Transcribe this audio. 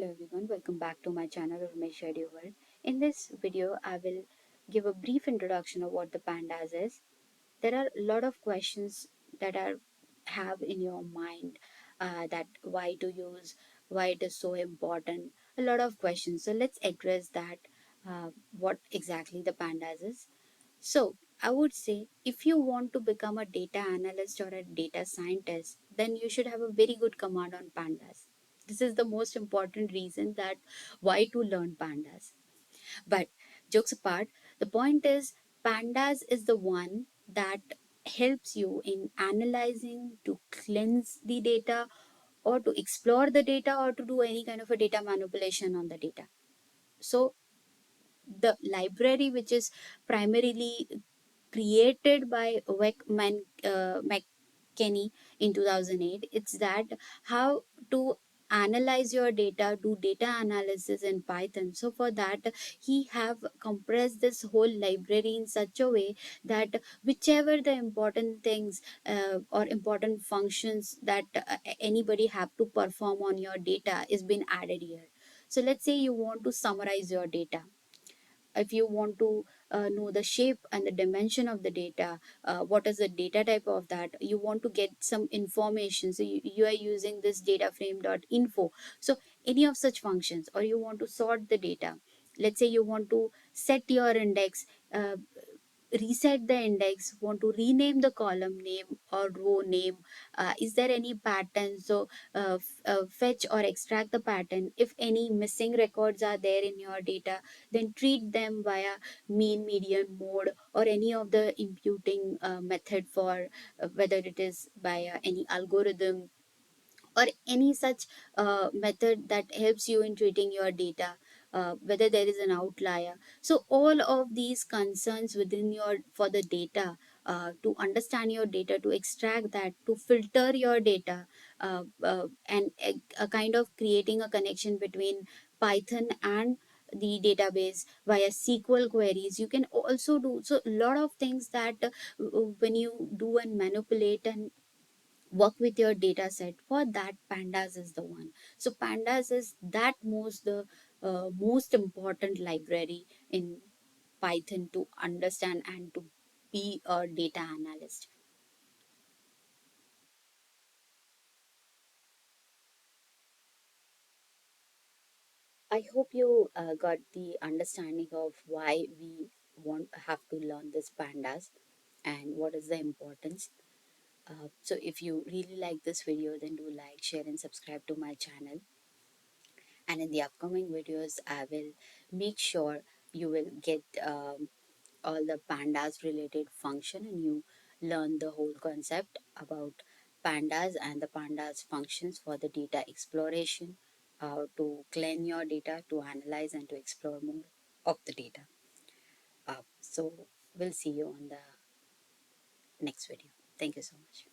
Hello everyone, welcome back to my channel Urmesh Radio World. In this video, I will give a brief introduction of what the pandas is. There are a lot of questions that are have in your mind that why to use, why it is so important. A lot of questions. So let's address that. What exactly the pandas is. So, I would say if you want to become a data analyst or a data scientist, then you should have a very good command on pandas. This is the most important reason that why to learn pandas. But jokes apart, the point is pandas is the one that helps you in analyzing to cleanse the data or to explore the data or to do any kind of a data manipulation on the data. So the library which is primarily created by McKinney in 2008. It's that how to analyze your data, do data analysis in Python. So for that, he have compressed this whole library in such a way that whichever the important things or important functions that anybody have to perform on your data is been added here. So let's say you want to summarize your data. If you want to know the shape and the dimension of the data, what is the data type of that, you want to get some information, so you are using this data frame.info. So any of such functions, or you want to sort the data. Let's say you want to set your index, reset the index, want to rename the column name or row name. Is there any pattern? So fetch or extract the pattern. If any missing records are there in your data, then treat them via mean, median, mode, or any of the imputing method for whether it is by any algorithm or any such method that helps you in treating your data, whether there is an outlier. So all of these concerns within your for the data, to understand your data, to extract that, to filter your data, and a kind of creating a connection between Python and the database via SQL queries. You can also do so a lot of things that when you do and manipulate and work with your data set. For that, pandas is the one. So pandas is that most important library in Python to understand and to be a data analyst. I hope you got the understanding of why we want have to learn this pandas and what is the importance. So if you really like this video, then do like, share, and subscribe to my channel. And in the upcoming videos, I will make sure you will get all the pandas related function, and you learn the whole concept about pandas and the pandas functions for the data exploration, to clean your data, to analyze and to explore more of the data. So we'll see you on the next video. Thank you so much.